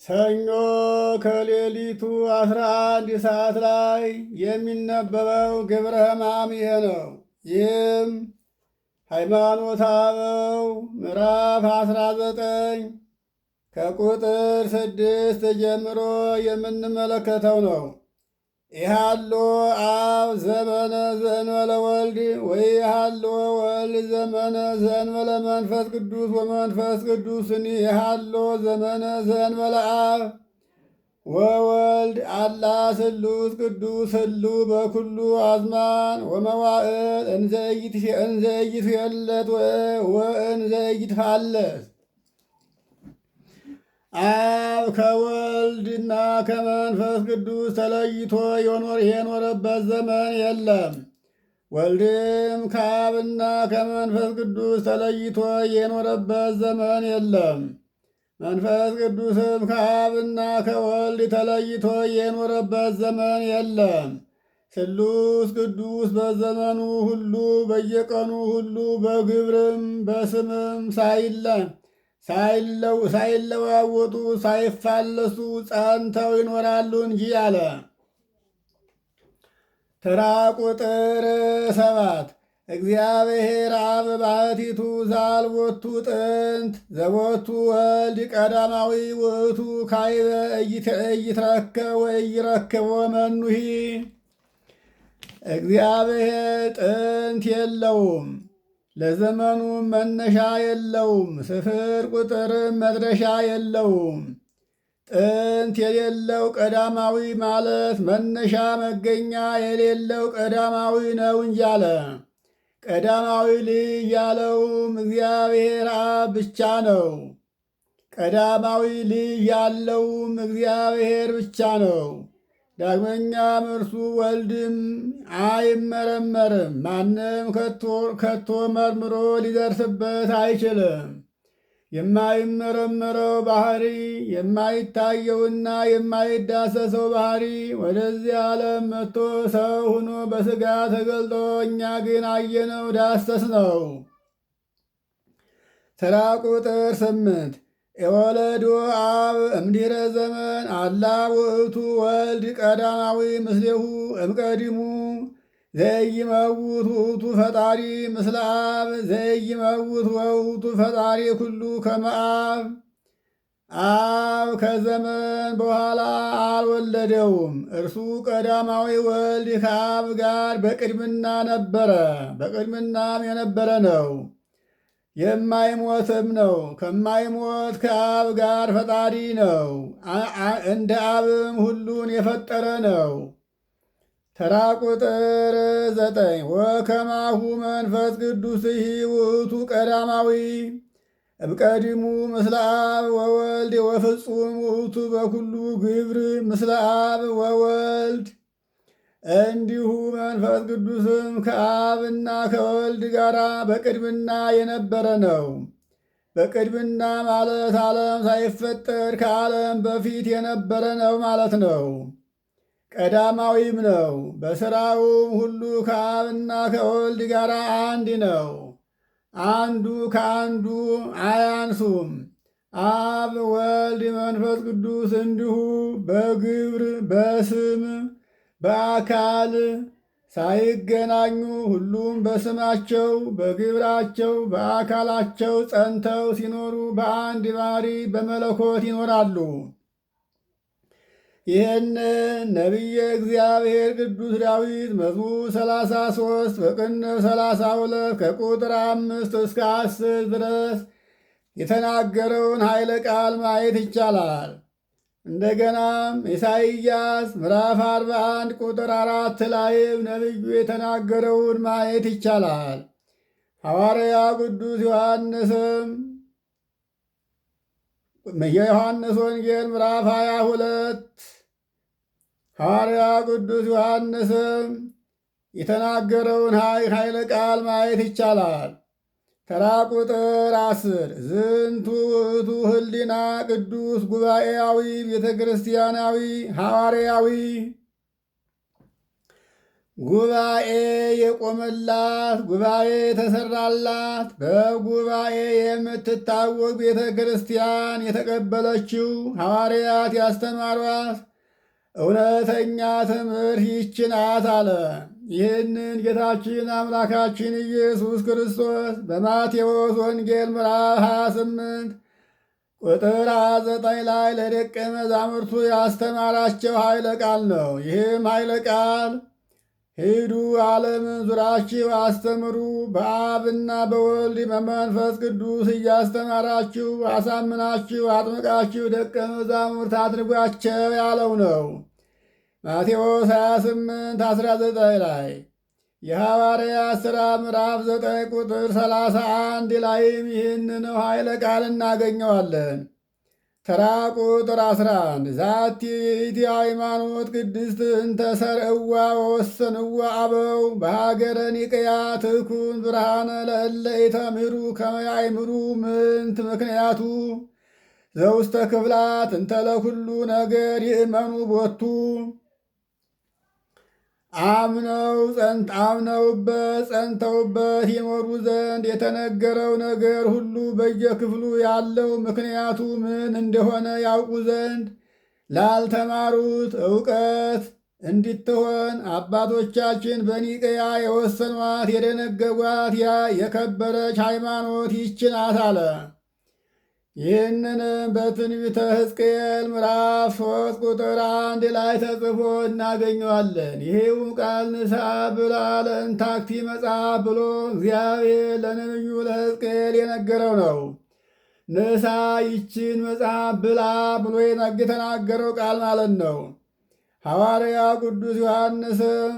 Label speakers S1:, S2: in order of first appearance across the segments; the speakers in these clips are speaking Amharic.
S1: ሰኞ ከሌሊቱ 11 ሰዓት ላይ የሚነበበው ግብረ ሕማም ይሄ ነው። ይህም ሃይማኖተ አበው ምዕራፍ 19 ከቁጥር 6 ጀምሮ የምንመለከተው ነው። ይሃሎ አብ ዘመነ ዘእንበለ ወልድ ወይሃሎ ወልድ ዘመነ ዘእንበለ መንፈስ ቅዱስ ወመንፈስ ቅዱስኒ ይሃሎ ዘመነ ዘእንበለ አብ ወወልድ አላ ስሉስ ቅዱስ ህሉ በኩሉ አዝማን ወመዋዕል እንዘ ኢይትፌለጥ ወእንዘ ኢይትፋለስ። አብ ከወልድና ከመንፈስ ቅዱስ ተለይቶ የኖረበት ዘመን የለም። ወልድም ከአብና ከመንፈስ ቅዱስ ተለይቶ የኖረበት ዘመን የለም። መንፈስ ቅዱስም ከአብና ከወልድ ተለይቶ የኖረበት ዘመን የለም። ስሉስ ቅዱስ በዘመኑ ሁሉ በየቀኑ ሁሉ በግብርም በስምም ሳይለዋወጡ ሳይፋለሱ ጸንተው ይኖራሉ እንጂ አለ። ተራ ቁጥር 7 እግዚአብሔር አብ ባሕቲቱ ዘአልቦቱ ጥንት ዘቦቱ ወልድ ቀዳማዊ ውእቱ ካይበ ኢይትረከብ ወኢይረክቦ መኑሂ። እግዚአብሔር ጥንት የለውም፣ ለዘመኑም መነሻ የለውም፣ ስፍር ቁጥርም መድረሻ የለውም። ጥንት የሌለው ቀዳማዊ ማለት መነሻ መገኛ የሌለው ቀዳማዊ ነው እንጂ አለ። ቀዳማዊ ልጅ ያለውም እግዚአብሔር አብ ብቻ ነው። ቀዳማዊ ልጅ ያለውም እግዚአብሔር ብቻ ነው። ዳግመኛም እርሱ ወልድም አይመረመርም፣ ማንም ከቶ መርምሮ ሊደርስበት አይችልም። የማይመረመረው ባህሪ የማይታየውና የማይዳሰሰው ባህሪ ወደዚህ ዓለም መጥቶ ሰው ሆኖ በሥጋ ተገልጦ እኛ ግን አየነው፣ ዳሰስነው። ተራ ቁጥር 8 የወለዶ አብ እምድኅረ ዘመን አላ ውእቱ ወልድ ቀዳማዊ ምስሌሁ እምቀዲሙ ዘኢይመውት ውእቱ ፈጣሪ ምስለ አብ ዘኢይመውት ወውእቱ ፈጣሪ ኩሉ ከመ አብ። አብ ከዘመን በኋላ አልወለደውም። እርሱ ቀዳማዊ ወልድ ከአብ ጋር በቅድምና ነበረ፣ በቅድምናም የነበረ ነው። የማይሞትም ነው። ከማይሞት ከአብ ጋር ፈጣሪ ነው። እንደ አብም ሁሉን የፈጠረ ነው። ተራ ቁጥር 9 ወከማሁ መንፈስ ቅዱስ ውእቱ ቀዳማዊ እምቀዲሙ ምስለ አብ ወወልድ ወፍጹም ውእቱ በኩሉ ግብር ምስለ አብ ወወልድ። እንዲሁ መንፈስ ቅዱስም ከአብና ከወልድ ጋር በቅድምና የነበረ ነው። በቅድምና ማለት ዓለም ሳይፈጠር ከዓለም በፊት የነበረ ነው ማለት ነው። ቀዳማዊም ነው። በሥራውም ሁሉ ከአብና ከወልድ ጋር አንድ ነው። አንዱ ከአንዱ አያንሱም። አብ፣ ወልድ፣ መንፈስ ቅዱስ እንዲሁ በግብር በስም በአካል ሳይገናኙ ሁሉም በስማቸው በግብራቸው በአካላቸው ጸንተው ሲኖሩ በአንድ ባሕሪ በመለኮት ይኖራሉ። ይህን ነቢየ እግዚአብሔር ቅዱስ ዳዊት መዝሙር 33 በቅንፍ 32 ከቁጥር 5 እስከ 10 ድረስ የተናገረውን ኃይለ ቃል ማየት ይቻላል። እንደገናም ኢሳይያስ ምዕራፍ 41 ቁጥር 4 ላይም ነቢዩ የተናገረውን ማየት ይቻላል። ሐዋርያ ቅዱስ ዮሐንስም የዮሐንስ ወንጌል ምዕራፍ 22 ሐዋርያ ቅዱስ ዮሐንስም የተናገረውን ኃይለ ቃል ማየት ይቻላል። ተራ ቁጥር 10 ዝንቱ ውእቱ ህሊና ቅዱስ ጉባኤያዊ ቤተ ክርስቲያናዊ ሐዋርያዊ። ጉባኤ የቆመላት ጉባኤ የተሰራላት በጉባኤ የምትታወቅ ቤተ ክርስቲያን የተቀበለችው ሐዋርያት ያስተማሯት እውነተኛ ትምህርት ይህች ናት አለ። ይህንን ጌታችን አምላካችን ኢየሱስ ክርስቶስ በማቴዎስ ወንጌል ምዕራፍ 28 ቁጥር 9 ላይ ለደቀ መዛሙርቱ ያስተማራቸው ኃይለ ቃል ነው። ይህም ኃይለ ቃል ሂዱ ዓለምን ዙራችሁ አስተምሩ፣ በአብና በወልድ በመንፈስ ቅዱስ እያስተማራችሁ አሳምናችሁ አጥምቃችሁ ደቀ መዛሙርት አድርጓቸው ያለው ነው። ማቴዎስ 28 19 ላይ የሐዋርያት ሥራ ምዕራፍ 9 ቁጥር 31 ላይም ይህንን ኃይለ ቃል እናገኘዋለን። ተራ ቁጥር 11 ዛቲ ይእቲ ሃይማኖት ቅድስት እንተ ሰርዕዋ ወወሰንዋ አበው በሀገረ ኒቅያ ትኩን ብርሃነ ለእለ ኢተምህሩ ከመ ያእምሩ ምንት ምክንያቱ ዘውስተ ክፍላት እንተ ለኩሉ ነገር ይእመኑ ቦቱ። አምነውበት ጸንተውበት ይኖሩ ዘንድ የተነገረው ነገር ሁሉ በየክፍሉ ያለው ምክንያቱ ምን እንደሆነ ያውቁ ዘንድ ላልተማሩት ዕውቀት እንድትሆን አባቶቻችን በኒቅያ የወሰኗት የደነገጓት የከበረች ሃይማኖት ይህች ናት አለ። ይህንንም በትንቢተ ሕዝቅኤል ምዕራፍ 3 ቁጥር 1 ላይ ተጽፎ እናገኘዋለን። ይህውም ቃል ንስሐ ብላ ለእንታክቲ መጽሐፍ ብሎ እግዚአብሔር ለነቢዩ ለሕዝቅኤል የነገረው ነው። ንስሐ ይችን መጽሐፍ ብላ ብሎ የተናገረው ቃል ማለት ነው። ሐዋርያ ቅዱስ ዮሐንስም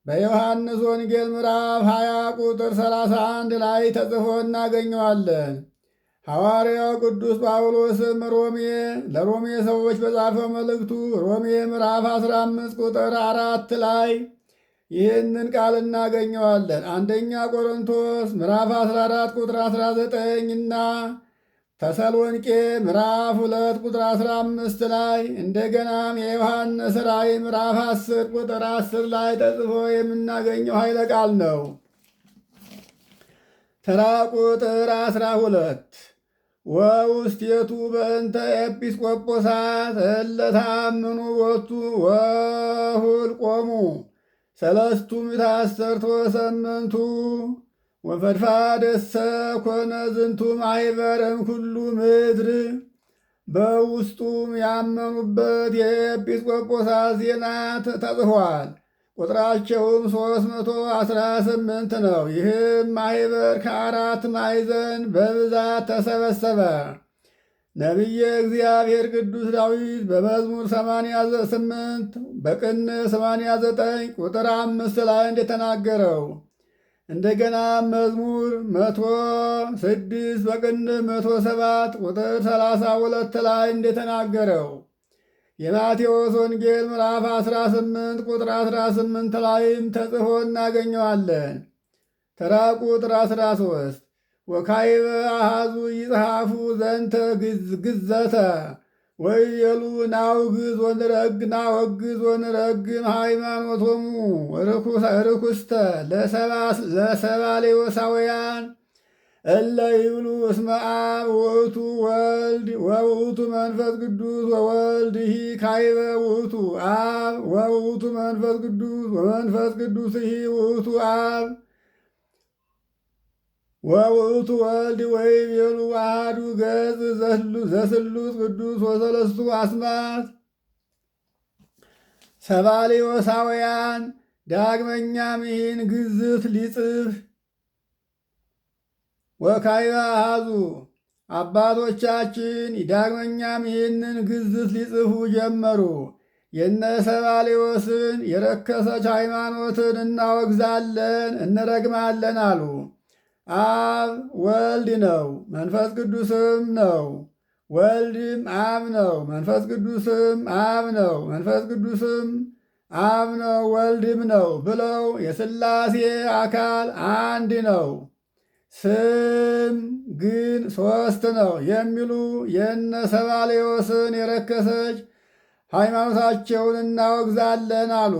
S1: በዮሐንስ ወንጌል ምዕራፍ 20 ቁጥር 31 ላይ ተጽፎ እናገኘዋለን። ሐዋርያው ቅዱስ ጳውሎስም ለሮሜ ሰዎች በጻፈው መልእክቱ ሮሜ ምዕራፍ 15 ቁጥር 4 ላይ ይህንን ቃል እናገኘዋለን። አንደኛ ቆሮንቶስ ምዕራፍ 14 ቁጥር 19 እና ተሰሎንቄ ምዕራፍ 2 ቁጥር 15 ላይ እንደገናም የዮሐንስ ራእይ ምዕራፍ 10 ቁጥር 10 ላይ ተጽፎ የምናገኘው ኃይለ ቃል ነው። ተራ ቁጥር 12 ወውስቴቱ በእንተ ኤጲስቆጶሳት እለ ተአምኑ ቦቱ ወሁልቆሙ ሰለስቱ ምዕተ አሰርቱ ወሰመንቱ ወፈድፋደሰ ኮነ ዝንቱ ማኅበርም ኩሉ ምድር። በውስጡም ያመኑበት የኤጲስቆጶሳት ዜና ተጽፏል። ቁጥራቸውም 318 ነው። ይህም ማኅበር ከአራት ማዕዘን በብዛት ተሰበሰበ። ነቢየ እግዚአብሔር ቅዱስ ዳዊት በመዝሙር 88 በቅንፍ 89 ቁጥር 5 ላይ እንደተናገረው እንደገና መዝሙር 106 በቅንፍ 107 ቁጥር 32 ላይ እንደተናገረው የማቴዎስ ወንጌል ምዕራፍ 18 ቁጥር 18 ላይም ተጽፎ እናገኘዋለን። ተራ ቁጥር 13 ወካይበ አሃዙ ይጽሐፉ ዘንተ ግዘተ ወይቤሉ ናወግዝ ወንረግም ሃይማኖቶሙ ርኩስተ ለሰባሌዎሳውያን እለ ይብሉ እስመ አብ ውእቱ ወልድ ወውእቱ መንፈስ ቅዱስ ወወልድሂ ካይበ ውእቱ አብ ወውእቱ መንፈስ ቅዱስ ወመንፈስ ቅዱስሂ ውእቱ አብ ወውእቱ ወልድ ወይቤሉ አሐዱ ገጽ ዘስሉስ ቅዱስ ወሰለስቱ አስማት። ሰባሌዎሳውያን ዳግመኛም ይህን ግዝት ሊጽፍ ወካይበ አሃዙ አባቶቻችን ዳግመኛም ይህንን ግዝት ሊጽፉ ጀመሩ። የነ ሰባሌዎስን የረከሰች ሃይማኖትን እናወግዛለን እንረግማለን አሉ። አብ ወልድ ነው፣ መንፈስ ቅዱስም ነው። ወልድም አብ ነው፣ መንፈስ ቅዱስም አብ ነው፣ መንፈስ ቅዱስም አብ ነው፣ ወልድም ነው ብለው የሥላሴ አካል አንድ ነው ስም ግን ሦስት ነው የሚሉ የነ ሰባሌዎስን የረከሰች ሃይማኖታቸውን እናወግዛለን አሉ።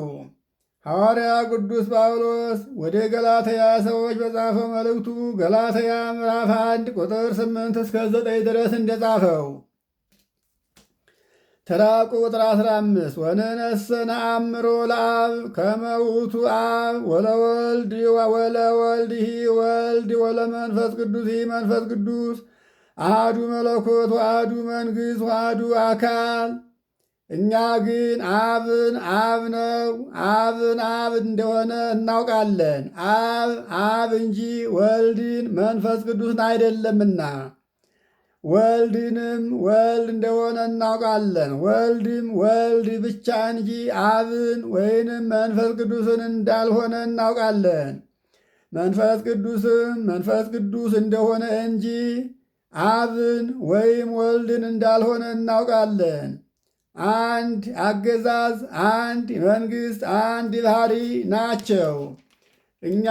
S1: ሐዋርያ ቅዱስ ጳውሎስ ወደ ገላትያ ሰዎች በጻፈው መልእክቱ ገላትያ ምዕራፍ 1 ቁጥር 8 እስከ 9 ድረስ እንደጻፈው ተራ ቁጥር 15 ወነነሰ ነአምሮ ለአብ ከመ ውእቱ አብ ወለወልድ ወለወልድሂ ወልድ ወለመንፈስ ቅዱስ መንፈስ ቅዱስ አሐዱ መለኮት ወአሐዱ መንግሥት ወአሐዱ አካል። እኛ ግን አብን አብ ነው፣ አብን አብ እንደሆነ እናውቃለን። አብ አብ እንጂ ወልድን መንፈስ ቅዱስን አይደለምና፣ ወልድንም ወልድ እንደሆነ እናውቃለን። ወልድም ወልድ ብቻ እንጂ አብን ወይንም መንፈስ ቅዱስን እንዳልሆነ እናውቃለን። መንፈስ ቅዱስም መንፈስ ቅዱስ እንደሆነ እንጂ አብን ወይም ወልድን እንዳልሆነ እናውቃለን። አንድ አገዛዝ፣ አንድ መንግሥት፣ አንድ ባህሪ ናቸው። እኛ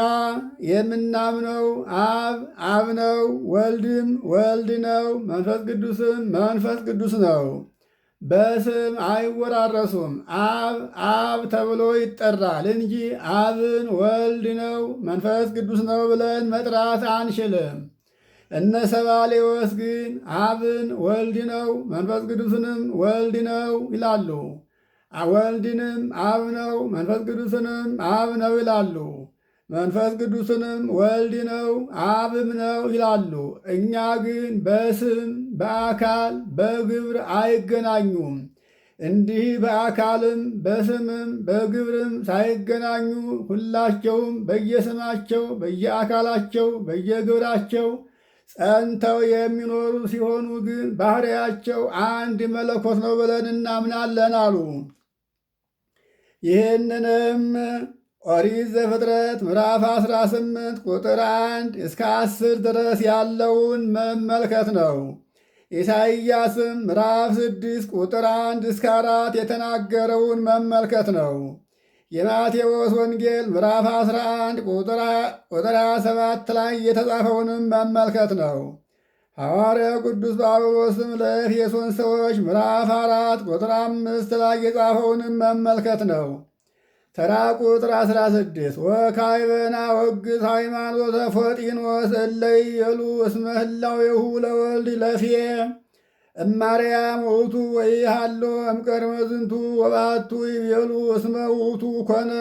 S1: የምናምነው አብ አብ ነው፣ ወልድም ወልድ ነው፣ መንፈስ ቅዱስም መንፈስ ቅዱስ ነው። በስም አይወራረሱም። አብ አብ ተብሎ ይጠራል እንጂ አብን ወልድ ነው መንፈስ ቅዱስ ነው ብለን መጥራት አንችልም። እነ ሰባሌዎስ ግን አብን ወልድ ነው መንፈስ ቅዱስንም ወልድ ነው ይላሉ። ወልድንም አብ ነው መንፈስ ቅዱስንም አብ ነው ይላሉ። መንፈስ ቅዱስንም ወልድ ነው አብም ነው ይላሉ። እኛ ግን በስም በአካል በግብር አይገናኙም። እንዲህ በአካልም በስምም በግብርም ሳይገናኙ ሁላቸውም በየስማቸው በየአካላቸው በየግብራቸው ጸንተው የሚኖሩ ሲሆኑ ግን ባህሪያቸው አንድ መለኮት ነው ብለን እናምናለን አሉ። ይህንንም ኦሪት ዘፍጥረት ምዕራፍ 18 ቁጥር 1 እስከ 10 ድረስ ያለውን መመልከት ነው። ኢሳይያስም ምዕራፍ 6 ቁጥር 1 እስከ 4 የተናገረውን መመልከት ነው። የማቴዎስ ወንጌል ምዕራፍ 11 ቁጥር 27 ላይ የተጻፈውንም መመልከት ነው። ሐዋርያው ቅዱስ ጳውሎስም ለኤፌሶን ሰዎች ምዕራፍ 4 ቁጥር 5 ላይ የጻፈውንም መመልከት ነው። ተራ ቁጥር 16 ወካዕበና ወግዝ ሃይማኖተ ፎጢኖስ እለ ይቤሉ እስመ ህላዌሁ ለወልድ ለፍየ እማርያም ውእቱ ወኢሃሎ እምቅድመ ዝንቱ ወባቱ ይቤሉ እስመ ውእቱ ኮነ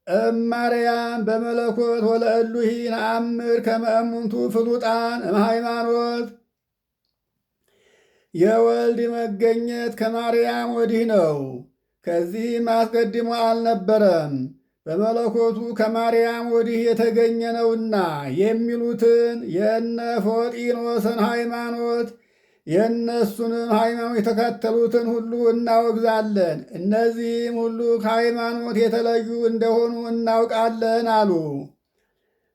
S1: እማርያም በመለኮት ወለእሉሂ ነአምር ከመ እሙንቱ ፍሉጣን እምሃይማኖት። የወልድ መገኘት ከማርያም ወዲህ ነው፣ ከዚህም አስቀድሞ አልነበረም። በመለኮቱ ከማርያም ወዲህ የተገኘ ነውና የሚሉትን የእነ ፎጢኖስን ሃይማኖት የእነሱንም ሃይማኖት የተከተሉትን ሁሉ እናወግዛለን። እነዚህም ሁሉ ከሃይማኖት የተለዩ እንደሆኑ እናውቃለን አሉ።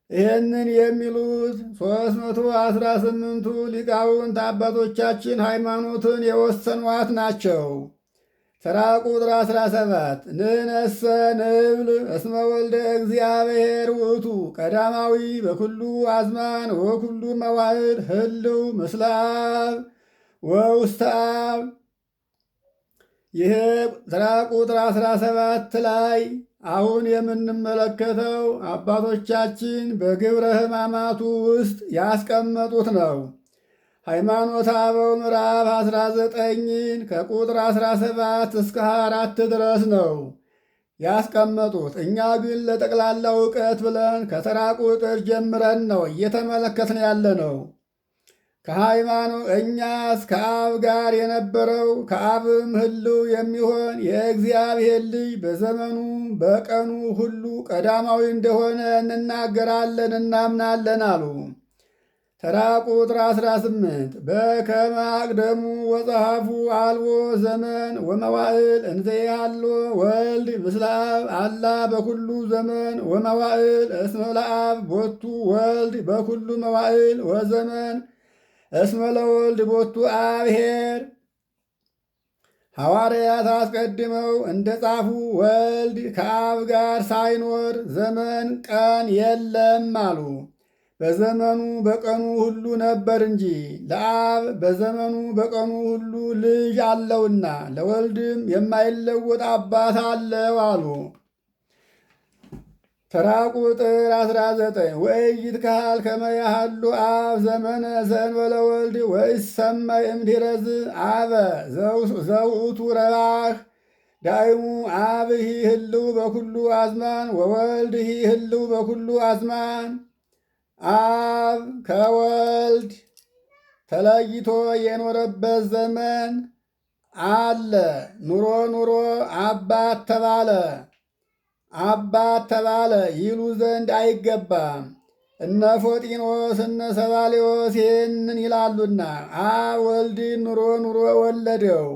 S1: ይህንን የሚሉት 318ቱ ሊቃውንት አባቶቻችን ሃይማኖትን የወሰኗት ናቸው። ተራ ቁጥር 17 ንሕነሰ ንብል እስመ ወልደ እግዚአብሔር ውእቱ ቀዳማዊ በኩሉ አዝማን ወኩሉ መዋዕል ህልው ምስለ አብ ወውስተ አብ። ይህ ተራ ቁጥር 17 ላይ አሁን የምንመለከተው አባቶቻችን በግብረ ሕማማቱ ውስጥ ያስቀመጡት ነው። ሃይማኖተ አበው ምዕራፍ 19ን ከቁጥር 17 እስከ 24 ድረስ ነው ያስቀመጡት። እኛ ግን ለጠቅላላ እውቀት ብለን ከተራ ቁጥር ጀምረን ነው እየተመለከትን ያለ ነው። እኛስ ከአብ ጋር የነበረው ከአብም ህልው የሚሆን የእግዚአብሔር ልጅ በዘመኑ በቀኑ ሁሉ ቀዳማዊ እንደሆነ እንናገራለን እናምናለን አሉ። ተራ ቁጥር 18 በከመ አቅደሙ ወጸሐፉ አልቦ ዘመን ወመዋዕል እንዘ ያሎ ወልድ ምስለ አብ አላ በኩሉ ዘመን ወመዋዕል እስመ ለአብ ቦቱ ወልድ በኩሉ መዋዕል ወዘመን እስመ ለወልድ ቦቱ አብሔር። ሐዋርያት አስቀድመው እንደ ጻፉ ወልድ ከአብ ጋር ሳይኖር ዘመን ቀን የለም አሉ። በዘመኑ በቀኑ ሁሉ ነበር እንጂ ለአብ በዘመኑ በቀኑ ሁሉ ልጅ አለውና ለወልድም የማይለወጥ አባት አለው አሉ። ተራ ቁጥር 19 ወኢይትከሃል ከመ ያሃሉ አብ ዘመነ ዘእንበለ ወልድ ወይሰመይ እምድኅረዝ አበ ዘውእቱ ረባህ ዳይሙ አብሂ ህልው በኩሉ አዝማን ወወልድሂ ህልው በኩሉ አዝማን። አብ ከወልድ ተለይቶ የኖረበት ዘመን አለ። ኑሮ ኑሮ አባት ተባለ ይሉ ዘንድ አይገባም። እነ ፎጢኖስ እነ ሰባሌዎስ ይህንን ይላሉና አብ ወልድን ኑሮ ኑሮ ወለደው፣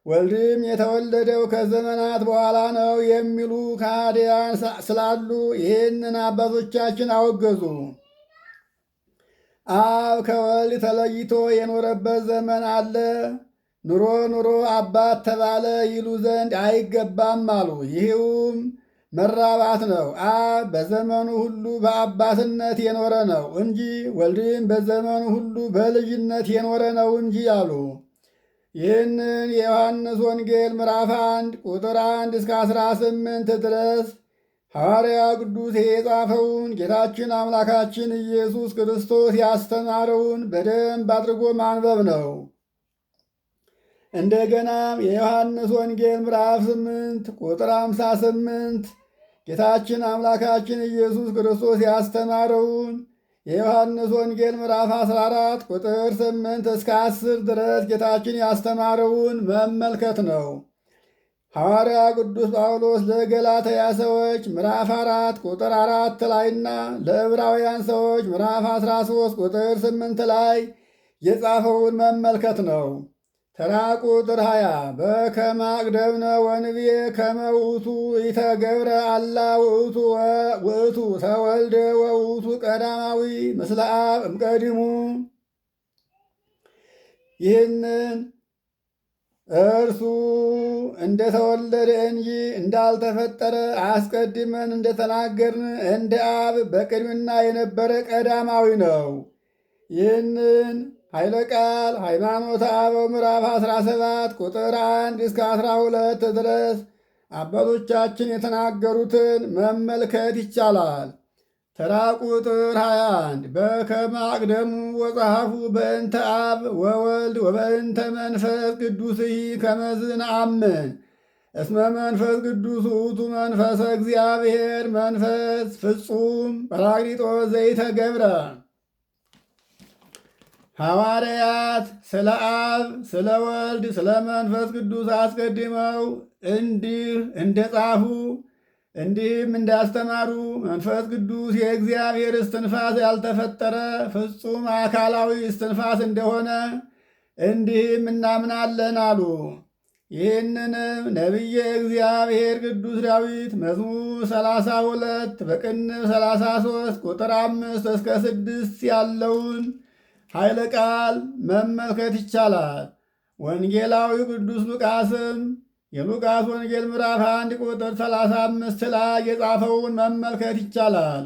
S1: ወልድም የተወለደው ከዘመናት በኋላ ነው የሚሉ ከሃዲያን ስላሉ ይህንን አባቶቻችን አወገዙ። አብ ከወልድ ተለይቶ የኖረበት ዘመን አለ። ኑሮ ኑሮ አባት ተባለ ይሉ ዘንድ አይገባም አሉ። ይህውም መራባት ነው። አብ በዘመኑ ሁሉ በአባትነት የኖረ ነው እንጂ ወልድም በዘመኑ ሁሉ በልጅነት የኖረ ነው እንጂ አሉ። ይህንን የዮሐንስ ወንጌል ምዕራፍ 1 ቁጥር 1 እስከ 18 ድረስ ሐዋርያ ቅዱስ የጻፈውን ጌታችን አምላካችን ኢየሱስ ክርስቶስ ያስተማረውን በደንብ አድርጎ ማንበብ ነው። እንደገናም የዮሐንስ ወንጌል ምዕራፍ 8 ቁጥር 58 ጌታችን አምላካችን ኢየሱስ ክርስቶስ ያስተማረውን የዮሐንስ ወንጌል ምዕራፍ 14 ቁጥር 8 እስከ 10 ድረስ ጌታችን ያስተማረውን መመልከት ነው። ሐዋርያ ቅዱስ ጳውሎስ ለገላትያ ሰዎች ምዕራፍ 4 ቁጥር 4 ላይና ለዕብራውያን ሰዎች ምዕራፍ 13 ቁጥር 8 ላይ የጻፈውን መመልከት ነው። ተራ ቁጥር 20 በከመ አቅደምነ ወንብየ ከመ ውእቱ ኢተገብረ አላ ውእቱ ተወልደ ወውእቱ ቀዳማዊ ምስለ አብ እምቀዲሙ። ይህንን እርሱ እንደተወለደ እንጂ እንዳልተፈጠረ አስቀድመን እንደተናገርን እንደ አብ በቅድምና የነበረ ቀዳማዊ ነው። ይህንን ኃይለ ቃል ሃይማኖተ አበው ምዕራፍ 17 ቁጥር 1 እስከ 12 ድረስ አባቶቻችን የተናገሩትን መመልከት ይቻላል። ተራ ቁጥር 21 በከመ አቅደሙ ወጸሐፉ በእንተ አብ ወወልድ ወበእንተ መንፈስ ቅዱስሂ ከመዝ ነአምን እስመ መንፈስ ቅዱስ ውእቱ መንፈሰ እግዚአብሔር መንፈስ ፍጹም ጰራቅሊጦስ ዘይተገብረ። ሐዋርያት ስለ አብ ስለ ወልድ ስለ መንፈስ ቅዱስ አስቀድመው እንዲህ እንደጻፉ እንዲህም እንዳስተማሩ መንፈስ ቅዱስ የእግዚአብሔር እስትንፋስ ያልተፈጠረ ፍጹም አካላዊ እስትንፋስ እንደሆነ እንዲህም እናምናለን አሉ። ይህንንም ነቢየ እግዚአብሔር ቅዱስ ዳዊት መዝሙር 32 በቅንፍ 33 ቁጥር 5 እስከ 6 ያለውን ኃይለ ቃል መመልከት ይቻላል። ወንጌላዊ ቅዱስ ሉቃስም የሉቃስ ወንጌል ምዕራፍ 1 ቁጥር 35 ላይ የጻፈውን መመልከት ይቻላል።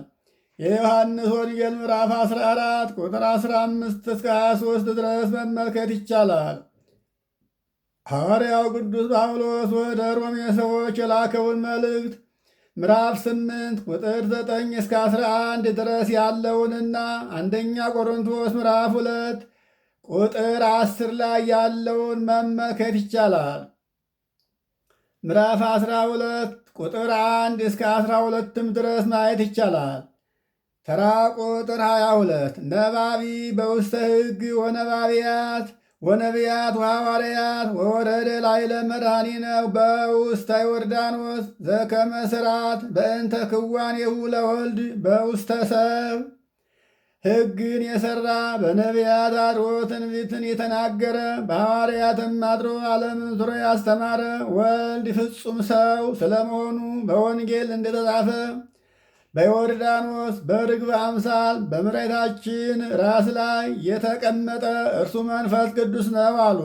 S1: የዮሐንስ ወንጌል ምዕራፍ 14 ቁጥር 15 እስከ 23 ድረስ መመልከት ይቻላል። ሐዋርያው ቅዱስ ጳውሎስ ወደ ሮሜ ሰዎች የላከውን መልእክት ምዕራፍ 8 ቁጥር 9 እስከ 11 ድረስ ያለውንና አንደኛ ቆሮንቶስ ምዕራፍ 2 ቁጥር 10 ላይ ያለውን መመልከት ይቻላል። ምዕራፍ 12 ቁጥር 1 እስከ 12ም ድረስ ማየት ይቻላል። ተራ ቁጥር 22 ነባቢ በውስተ ሕግ ወነባቢያት ወነቢያት ወሐዋርያት ወወረደ ላዕለ መድኃኒነ በውስተ ዮርዳኖስ ዘከመ ሥርዓት በእንተ ክዋኔሁ ለወልድ በውስተ ሰብ። ሕግን የሠራ በነቢያት አድሮ ትንቢትን የተናገረ በሐዋርያትም አድሮ ዓለምን ዙሮ ያስተማረ ወልድ ፍጹም ሰው ስለመሆኑ በወንጌል እንደተጻፈ በዮርዳኖስ በርግብ አምሳል በመሬታችን ራስ ላይ የተቀመጠ እርሱ መንፈስ ቅዱስ ነው አሉ።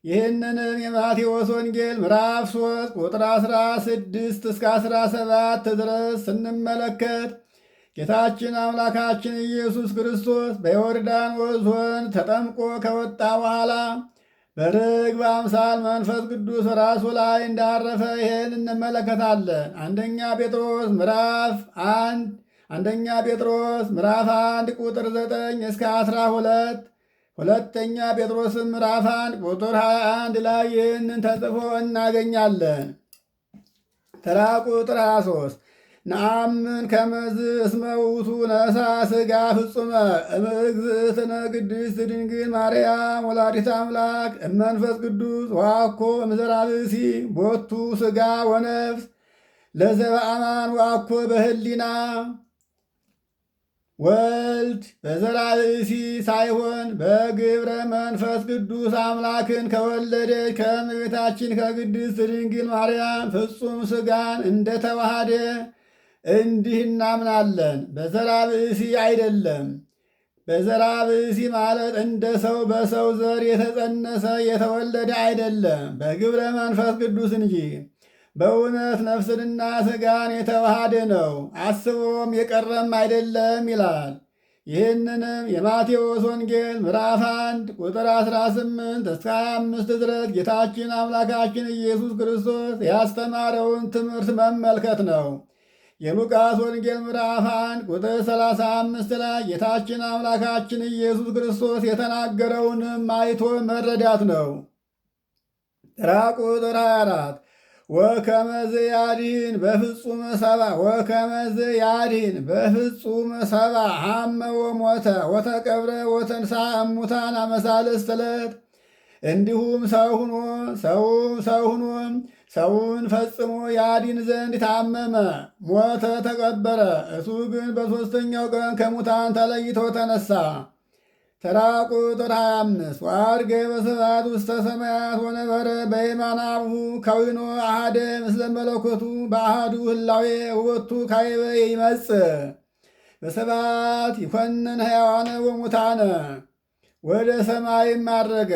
S1: ይህንንም የማቴዎስ ወንጌል ምዕራፍ 3 ቁጥር 16 እስከ 17 ድረስ ስንመለከት ጌታችን አምላካችን ኢየሱስ ክርስቶስ በዮርዳኖስ ወንዝ ተጠምቆ ከወጣ በኋላ በርግብ አምሳል መንፈስ ቅዱስ በራሱ ላይ እንዳረፈ ይህን እንመለከታለን። አንደኛ ጴጥሮስ ምዕራፍ 1 ቁጥር 9 እስከ 12፣ ሁለተኛ ጴጥሮስም ምዕራፍ 1 ቁጥር 21 ላይ ይህንን ተጽፎ እናገኛለን። ተራ ቁጥር 23 ነአምን ከመዝ እስመ ውእቱ ነሣ ሥጋ ፍጹመ እምእግዝእትነ ቅድስት ድንግል ማርያም ወላዲተ አምላክ እመንፈስ ቅዱስ ወአኮ እምዘራ ብእሲ ቦቱ ሥጋ ወነፍስ ለዘበአማን ወአኮ በህሊና ወልድ በዘራ ብእሲ ሳይሆን በግብረ መንፈስ ቅዱስ አምላክን ከወለደች ከእመቤታችን ከቅድስት ድንግል ማርያም ፍጹም ሥጋን እንደተዋሃደ እንዲህ እናምናለን። በዘራ ብእሲ አይደለም። በዘራ ብእሲ ማለት እንደ ሰው በሰው ዘር የተጸነሰ የተወለደ አይደለም፣ በግብረ መንፈስ ቅዱስ እንጂ። በእውነት ነፍስንና ሥጋን የተዋሃደ ነው፣ አስቦም የቀረም አይደለም ይላል። ይህንንም የማቴዎስ ወንጌል ምዕራፍ 1 ቁጥር 18 እስከ 25 ድረስ ጌታችን አምላካችን ኢየሱስ ክርስቶስ ያስተማረውን ትምህርት መመልከት ነው። የሉቃስ ወንጌል ምዕራፍ 1 ቁጥር 35 ላይ ጌታችን አምላካችን ኢየሱስ ክርስቶስ የተናገረውንም አይቶ መረዳት ነው። ተራ ቁጥር 24 ወከመዝ ያድኅን በፍጹም ሰብአ ሐመ ወሞተ ወተቀብረ ወተንሥአ እሙታን አመ ሣልስት ዕለት። እንዲሁም ሰው ሁኖ ሰውን ፈጽሞ ያድን ዘንድ ታመመ፣ ሞተ፣ ተቀበረ። እሱ ግን በሦስተኛው ቀን ከሙታን ተለይቶ ተነሳ። ተራ ቁጥር 25 ወዐርገ በስብሐት ውስተ ሰማያት ወነበረ በየማነ አብሁ ከዊኖ አሐደ ምስለ መለኮቱ በአሐዱ ህላዌ ውእቱ ካዕበ ይመጽእ በስብሐት ይኰንን ሕያዋነ ወሙታነ። ወደ ሰማይም አረገ፣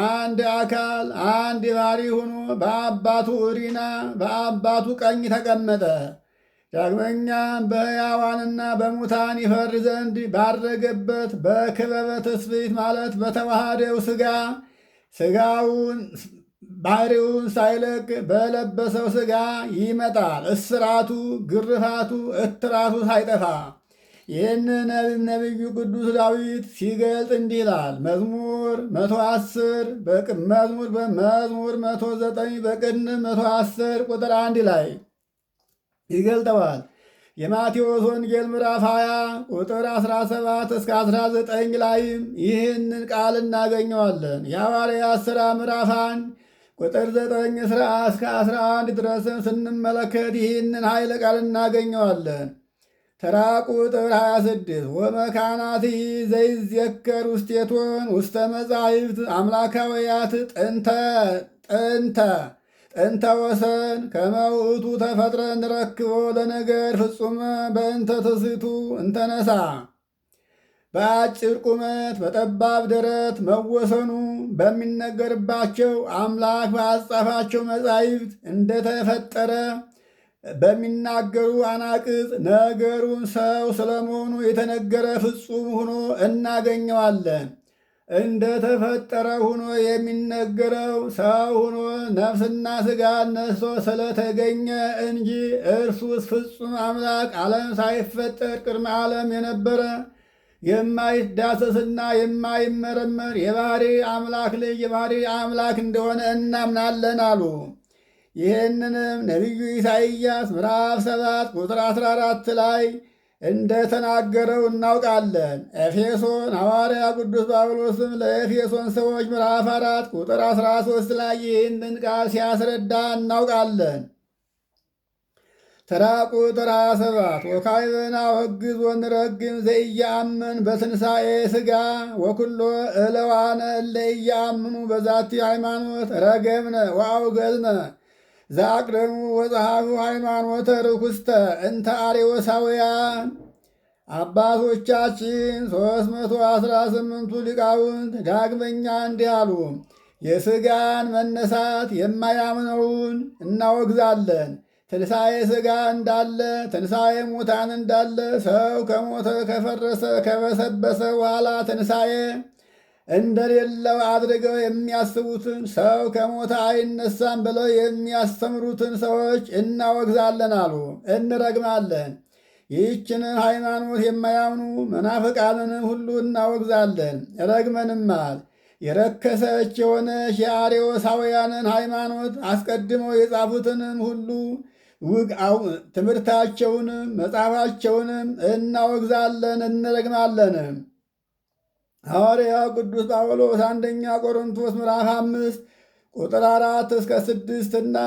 S1: አንድ አካል አንድ ባሕሪ ሆኖ በአባቱ እሪና በአባቱ ቀኝ ተቀመጠ። ዳግመኛም በሕያዋንና በሙታን ይፈርድ ዘንድ ባረገበት በክበበ ትስብእት ማለት በተዋሃደው ሥጋውን ባሕሪውን ሳይለቅ በለበሰው ሥጋ ይመጣል። እስራቱ፣ ግርፋቱ፣ እትራቱ ሳይጠፋ። ይህን ነቢዩ ቅዱስ ዳዊት ሲገልጥ እንዲህ ይላል። መዝሙር 110 መዝሙር 109 በቅንፍ 110 ቁጥር 1 ላይ ይገልጠዋል። የማቴዎስ ወንጌል ምዕራፍ 20 ቁጥር 17 እስከ 19 ላይም ይህንን ቃል እናገኘዋለን። የሐዋርያት ሥራ ምዕራፍ 1 ቁጥር 9 እስከ 11 ድረስም ስንመለከት ይህንን ኃይለ ቃል እናገኘዋለን። ተራ ቁጥር 26 ወመካናት ዘይዝየከር ውስቴቶን ውስተ መጻሕፍት አምላካውያት ጥንተ ወሰን ከመ ውእቱ ተፈጥረ እንረክቦ ለነገር ፍጹመ በእንተ ትስቱ እንተነሳ። በአጭር ቁመት በጠባብ ደረት መወሰኑ በሚነገርባቸው አምላክ በአጻፋቸው መጻሕፍት እንደተፈጠረ በሚናገሩ አናቅጽ ነገሩን ሰው ስለመሆኑ የተነገረ ፍጹም ሆኖ እናገኘዋለን። እንደተፈጠረ ሆኖ የሚነገረው ሰው ሆኖ ነፍስና ሥጋ ነስቶ ስለተገኘ እንጂ እርሱስ ፍጹም አምላክ ዓለም ሳይፈጠር ቅድመ ዓለም የነበረ የማይዳሰስና የማይመረመር የባሕሪ አምላክ ልጅ የባሕሪ አምላክ እንደሆነ እናምናለን አሉ። ይህንንም ነቢዩ ኢሳይያስ ምዕራፍ 7 ቁጥር 14 ላይ እንደተናገረው እናውቃለን። ኤፌሶን ሐዋርያ ቅዱስ ጳውሎስም ለኤፌሶን ሰዎች ምዕራፍ 4 ቁጥር 13 ላይ ይህንን ቃል ሲያስረዳ እናውቃለን። ተራ ቁጥር 27 ወካዕበና ወግዝ ወንረግም ዘኢየአምን በትንሣኤ ሥጋ ወኩሎ እለዋነ እለ ኢየአምኑ በዛቲ ሃይማኖት ረገምነ ወአውገዝነ ዘአቅደሙ ወጸሐፉ ሃይማኖተ ርኩስተ እንተ አርዮሳውያን። አባቶቻችን 318ቱ ሊቃውንት ዳግመኛ እንዲህ አሉ። የሥጋን መነሳት የማያምነውን እናወግዛለን። ትንሣኤ ሥጋ እንዳለ፣ ትንሣኤ ሙታን እንዳለ፣ ሰው ከሞተ ከፈረሰ ከበሰበሰ በኋላ ትንሣኤ እንደሌለው አድርገው የሚያስቡትን ሰው ከሞተ አይነሳም ብለው የሚያስተምሩትን ሰዎች እናወግዛለን አሉ፣ እንረግማለን። ይህችንን ሃይማኖት የማያምኑ መናፍቃንንም ሁሉ እናወግዛለን ረግመንማል። የረከሰች የሆነች የአርዮሳውያንን ሃይማኖት አስቀድመው የጻፉትንም ሁሉ ትምህርታቸውንም መጽሐፋቸውንም እናወግዛለን እንረግማለንም። ሐዋርያው ቅዱስ ጳውሎስ አንደኛ ቆሮንቶስ ምዕራፍ 5 ቁጥር 4 እስከ 6 እና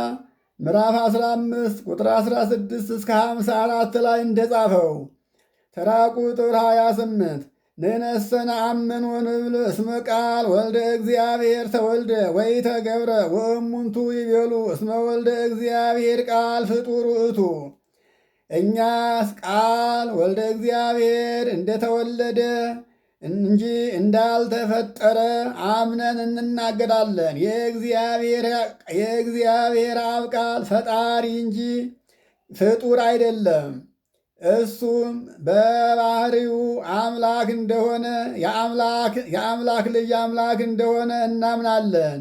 S1: ምዕራፍ 15 ቁጥር 16 እስከ 54 ላይ እንደጻፈው ተራ ቁጥር 28 ንሕነሰ ነአምን ወንብል እስመ ቃል ወልደ እግዚአብሔር ተወልደ ወይ ተገብረ ወእሙንቱ ይቤሉ እስመ ወልደ እግዚአብሔር ቃል ፍጡር ውእቱ። እኛስ ቃል ወልደ እግዚአብሔር እንደተወለደ እንጂ እንዳልተፈጠረ አምነን እንናገራለን። የእግዚአብሔር አብ ቃል ፈጣሪ እንጂ ፍጡር አይደለም። እሱም በባህሪው አምላክ እንደሆነ የአምላክ ልጅ አምላክ እንደሆነ እናምናለን።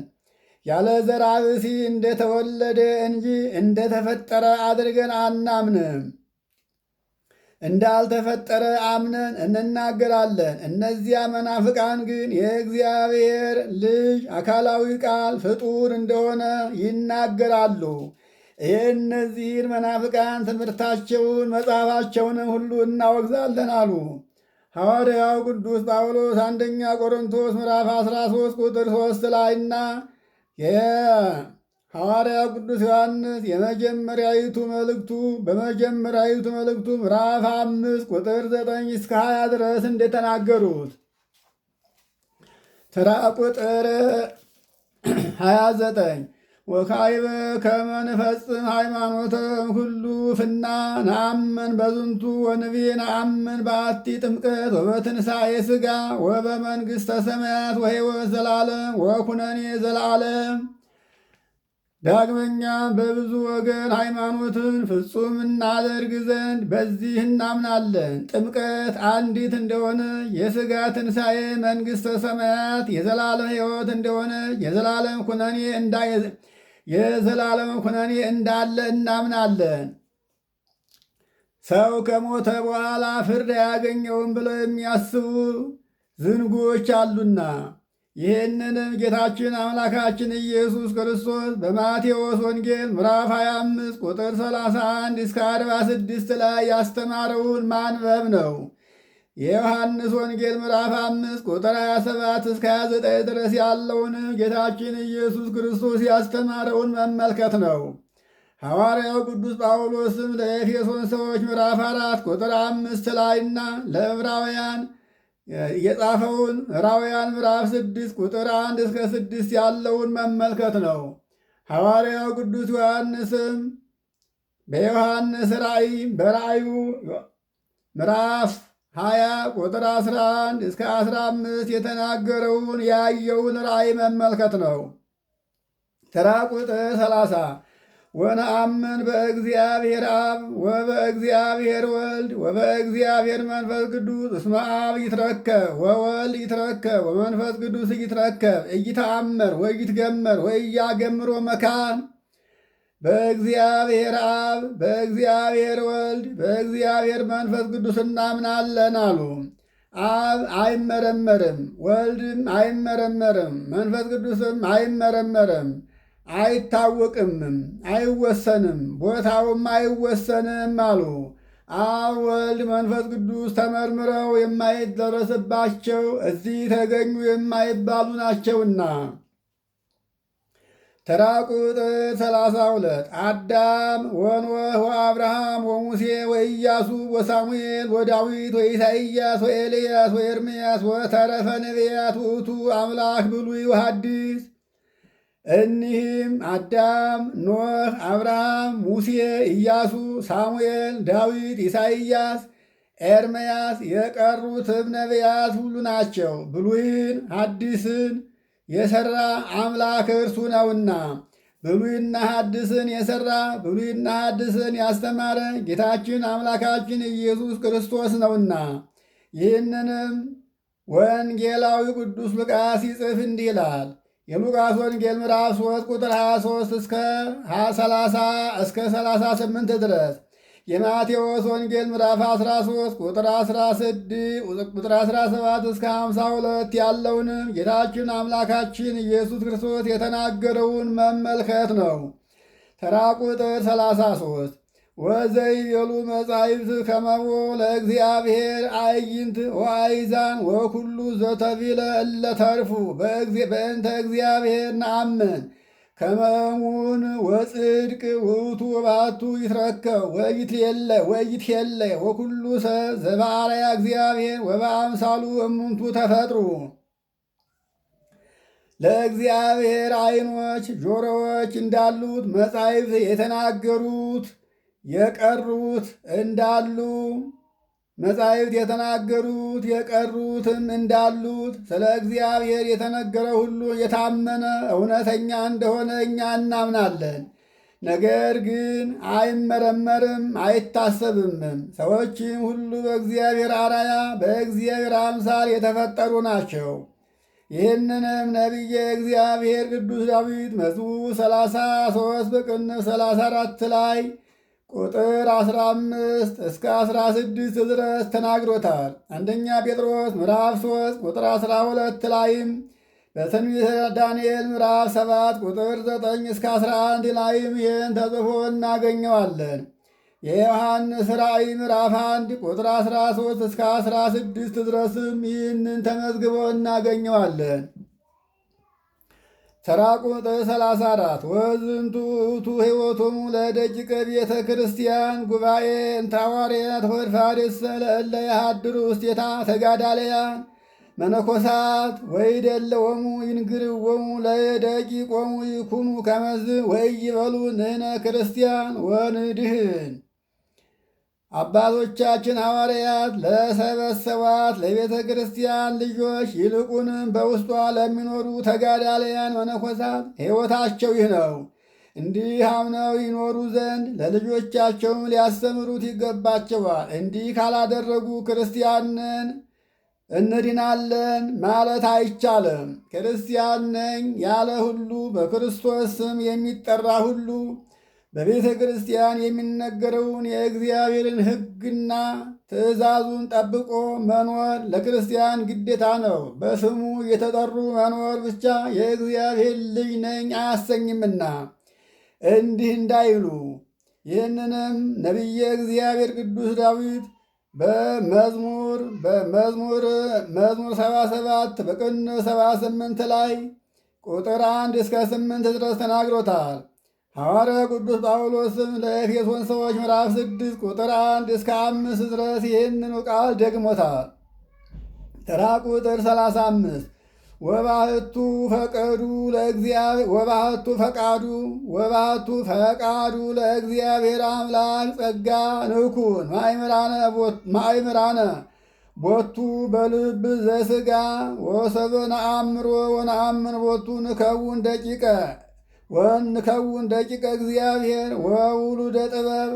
S1: ያለ ዘርአ ብእሲ እንደተወለደ እንጂ እንደተፈጠረ አድርገን አናምንም። እንዳልተፈጠረ አምነን እንናገራለን። እነዚያ መናፍቃን ግን የእግዚአብሔር ልጅ አካላዊ ቃል ፍጡር እንደሆነ ይናገራሉ። የእነዚህን መናፍቃን ትምህርታቸውን መጽሐፋቸውንም ሁሉ እናወግዛለን አሉ። ሐዋርያው ቅዱስ ጳውሎስ አንደኛ ቆሮንቶስ ምዕራፍ 13 ቁጥር 3 ላይና ሐዋርያው ቅዱስ ዮሐንስ በመጀመሪያዊቱ መልእክቱ ምዕራፍ 5 ቁጥር 9 እስከ 20 ድረስ እንደተናገሩት ተራ ቁጥር 29 ወካዕበ ከመ ንፈጽም ሃይማኖተ ሁሉ ፍና ነአምን በዝንቱ ወንቤ ነአምን በአቲ ጥምቀት ወበትንሣኤ ሥጋ ወበመንግሥተ ሰማያት ወሕይወት ዘላለም ወኩነኔ ዘላለም። ዳግመኛም በብዙ ወገን ሃይማኖትን ፍጹም እናደርግ ዘንድ በዚህ እናምናለን። ጥምቀት አንዲት እንደሆነ፣ የሥጋ ትንሣኤ መንግሥተ ሰማያት የዘላለም ሕይወት እንደሆነ፣ የዘላለም ኩነኔ እንዳለ እናምናለን። ሰው ከሞተ በኋላ ፍርድ አያገኘውም ብለው የሚያስቡ ዝንጉዎች አሉና ይህንንም ጌታችን አምላካችን ኢየሱስ ክርስቶስ በማቴዎስ ወንጌል ምዕራፍ 25 ቁጥር 31 እስከ 46 ላይ ያስተማረውን ማንበብ ነው። የዮሐንስ ወንጌል ምዕራፍ 5 ቁጥር 27 እስከ 29 ድረስ ያለውን ጌታችን ኢየሱስ ክርስቶስ ያስተማረውን መመልከት ነው። ሐዋርያው ቅዱስ ጳውሎስም ለኤፌሶን ሰዎች ምዕራፍ 4 ቁጥር 5 ላይና ለዕብራውያን የጻፈውን ዕብራውያን ምዕራፍ 6 ቁጥር 1 እስከ 6 ያለውን መመልከት ነው። ሐዋርያው ቅዱስ ዮሐንስም በዮሐንስ በራእዩ ምዕራፍ 20 ቁጥር 11 እስከ 15 የተናገረውን ያየውን ራእይ መመልከት ነው። ተራ ቁጥር 30 ወነአምን በእግዚአብሔር አብ ወበእግዚአብሔር ወልድ ወበእግዚአብሔር መንፈስ ቅዱስ እስመ አብ ይትረከብ ወወልድ ይትረከብ ወመንፈስ ቅዱስ ይትረከብ ኢይተአመር ወኢይትገመር ወኢያገምሮ መካን። በእግዚአብሔር አብ በእግዚአብሔር ወልድ በእግዚአብሔር መንፈስ ቅዱስ እናምናለን አሉ። አብ አይመረመርም፣ ወልድም አይመረመርም፣ መንፈስ ቅዱስም አይመረመርም፣ አይታወቅምም፣ አይወሰንም፣ ቦታውም አይወሰንም አሉ። አብ ወልድ መንፈስ ቅዱስ ተመርምረው የማይደረስባቸው እዚህ ተገኙ የማይባሉ ናቸውና። ተራ ቁጥር 32 አዳም ወኖህ ወአብርሃም ወሙሴ ወኢያሱ ወሳሙኤል ወዳዊት ወኢሳይያስ ወኤልያስ ወኤርምያስ ወተረፈ ነቢያት ውእቱ አምላክ ብሉይ ወሐዲስ። እኒህም አዳም፣ ኖህ፣ አብርሃም፣ ሙሴ፣ ኢያሱ፣ ሳሙኤል፣ ዳዊት፣ ኢሳይያስ፣ ኤርምያስ የቀሩትም ነቢያት ሁሉ ናቸው። ብሉይን ሐዲስን የሠራ አምላክ እርሱ ነውና ብሉይና ሐዲስን የሠራ ብሉይና ሐዲስን ያስተማረ ጌታችን አምላካችን ኢየሱስ ክርስቶስ ነውና ይህንንም ወንጌላዊ ቅዱስ ሉቃስ ይጽፍ እንዲህ ይላል። የሉቃስ ወንጌል ምዕራፍ 3 ቁጥር 23 እስከ 38 ድረስ፣ የማቴዎስ ወንጌል ምዕራፍ 13 ቁጥር 17 እስከ 52 ያለውንም ጌታችን አምላካችን ኢየሱስ ክርስቶስ የተናገረውን መመልከት ነው። ተራ ቁጥር 33 ወዘይቤሉ መጻሕፍት ከመቦ ለእግዚአብሔር አዕይንት ወአይዛን ወኩሉ ዘተቢለ እለ ተርፉ በእንተ እግዚአብሔር ነአምን ከመሙን ወጽድቅ ውእቱ ባቱ ይትረከብ ወይትየለ ወኩሉ ሰብ ዘበአርአያ እግዚአብሔር ወበአምሳሉ እሙንቱ ተፈጥሩ። ለእግዚአብሔር ዓይኖች ጆሮዎች እንዳሉት መጻሕፍት የተናገሩት የቀሩት እንዳሉ መጻሕፍት የተናገሩት የቀሩትም እንዳሉት ስለ እግዚአብሔር የተነገረ ሁሉ የታመነ እውነተኛ እንደሆነ እኛ እናምናለን። ነገር ግን አይመረመርም አይታሰብምም። ሰዎችም ሁሉ በእግዚአብሔር አርአያ በእግዚአብሔር አምሳል የተፈጠሩ ናቸው። ይህንንም ነቢየ እግዚአብሔር ቅዱስ ዳዊት መዝሙር 33 በቅንፍ 34 ላይ ቁጥር 15 እስከ 16 ድረስ ተናግሮታል። አንደኛ ጴጥሮስ ምዕራፍ 3 ቁጥር 12 ላይም በትንቢተ ዳንኤል ምዕራፍ 7 ቁጥር 9 እስከ 11 ላይም ይህን ተጽፎ እናገኘዋለን። የዮሐንስ ራእይ ምዕራፍ 1 ቁጥር 13 እስከ 16 ድረስም ይህንን ተመዝግቦ እናገኘዋለን። ተራ ቁጥር 34 ወዝንቱ ውእቱ ሕይወቶሙ ለደቂቀ ቤተ ክርስቲያን ጉባኤ እንተ ሐዋርያት ወፈሪሳውያን ለእለ ይሃድሩ ውስቴታ ተጋዳለያን መነኮሳት ወይደለዎሙ ይንግርዎሙ ለደቂቆሙ ይኩኑ ከመዝ ወይበሉ ንሕነ ክርስቲያን ወንድህን። አባቶቻችን ሐዋርያት ለሰበሰቧት ለቤተ ክርስቲያን ልጆች ይልቁንም በውስጧ ለሚኖሩ ተጋዳለያን መነኮሳት ሕይወታቸው ይህ ነው። እንዲህ አምነው ይኖሩ ዘንድ ለልጆቻቸውም ሊያስተምሩት ይገባቸዋል። እንዲህ ካላደረጉ ክርስቲያንን እንድናለን ማለት አይቻልም። ክርስቲያን ነኝ ያለ ሁሉ በክርስቶስ ስም የሚጠራ ሁሉ በቤተ ክርስቲያን የሚነገረውን የእግዚአብሔርን ሕግና ትእዛዙን ጠብቆ መኖር ለክርስቲያን ግዴታ ነው። በስሙ የተጠሩ መኖር ብቻ የእግዚአብሔር ልጅ ነኝ አያሰኝምና እንዲህ እንዳይሉ። ይህንንም ነቢየ እግዚአብሔር ቅዱስ ዳዊት በመዝሙር 77 በቅንፍ 78 ላይ ቁጥር 1 እስከ 8 ድረስ ተናግሮታል። ሐዋርያ ቅዱስ ጳውሎስም ለኤፌሶን ሰዎች ምዕራፍ 6 ቁጥር 1 እስከ 5 ድረስ ይህንኑ ቃል ደግሞታል። ተራ ቁጥር 35 ወባህቱ ፈቃዱ ለእግዚአብሔር አምላክ ጸጋ ንኩን ማእምራነ ቦቱ በልብ ዘሥጋ ወሰብእ ነአምሮ ወነአምን ቦቱ ንከውን ደቂቀ እግዚአብሔር ወውሉደ ጥበብ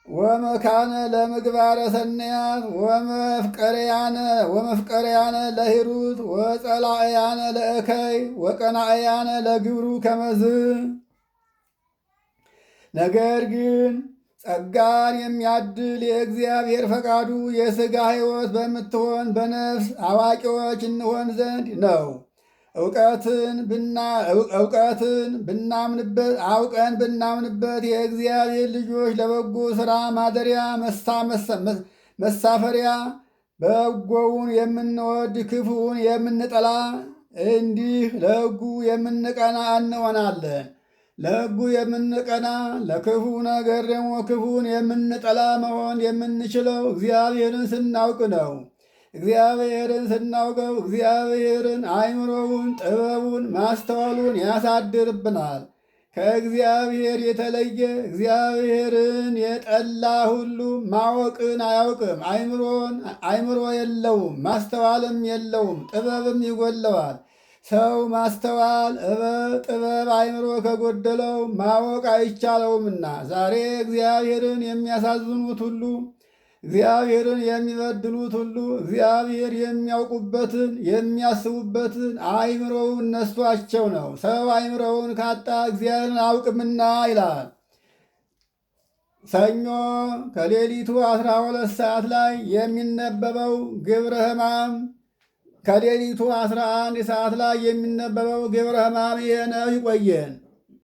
S1: ወመካነ ለምግባረ ሰናያት ወመፍቀርያነ ለሂሩት ወጸላእያነ ለእከይ ወቀናእያነ ለግብሩ ከመዝ። ነገር ግን ጸጋን የሚያድል የእግዚአብሔር ፈቃዱ የሥጋ ሕይወት በምትሆን በነፍስ አዋቂዎች እንሆን ዘንድ ነው። አውቀን ብናምንበት የእግዚአብሔር ልጆች ለበጎ ሥራ ማደሪያ መሳፈሪያ፣ በጎውን የምንወድ ክፉውን የምንጠላ እንዲህ ለሕጉ የምንቀና እንሆናለን። ለሕጉ የምንቀና ለክፉ ነገር ደግሞ ክፉን የምንጠላ መሆን የምንችለው እግዚአብሔርን ስናውቅ ነው። እግዚአብሔርን ስናውቀው እግዚአብሔርን አእምሮውን፣ ጥበቡን፣ ማስተዋሉን ያሳድርብናል። ከእግዚአብሔር የተለየ እግዚአብሔርን የጠላ ሁሉ ማወቅን አያውቅም። አእምሮ የለውም፣ ማስተዋልም የለውም፣ ጥበብም ይጎለዋል። ሰው ማስተዋል ጥበብ አእምሮ ከጎደለው ማወቅ አይቻለውምና ዛሬ እግዚአብሔርን የሚያሳዝኑት ሁሉ እግዚአብሔርን የሚበድሉት ሁሉ እግዚአብሔር የሚያውቁበትን የሚያስቡበትን አእምሮውን ነስቷቸው ነው። ሰው አእምሮውን ካጣ እግዚአብሔርን አያውቅምና ይላል። ሰኞ ከሌሊቱ 12 ሰዓት ላይ የሚነበበው ግብረ ሕማም ከሌሊቱ 11 ሰዓት ላይ የሚነበበው ግብረ ሕማም ይህ ነው። ይቆየን።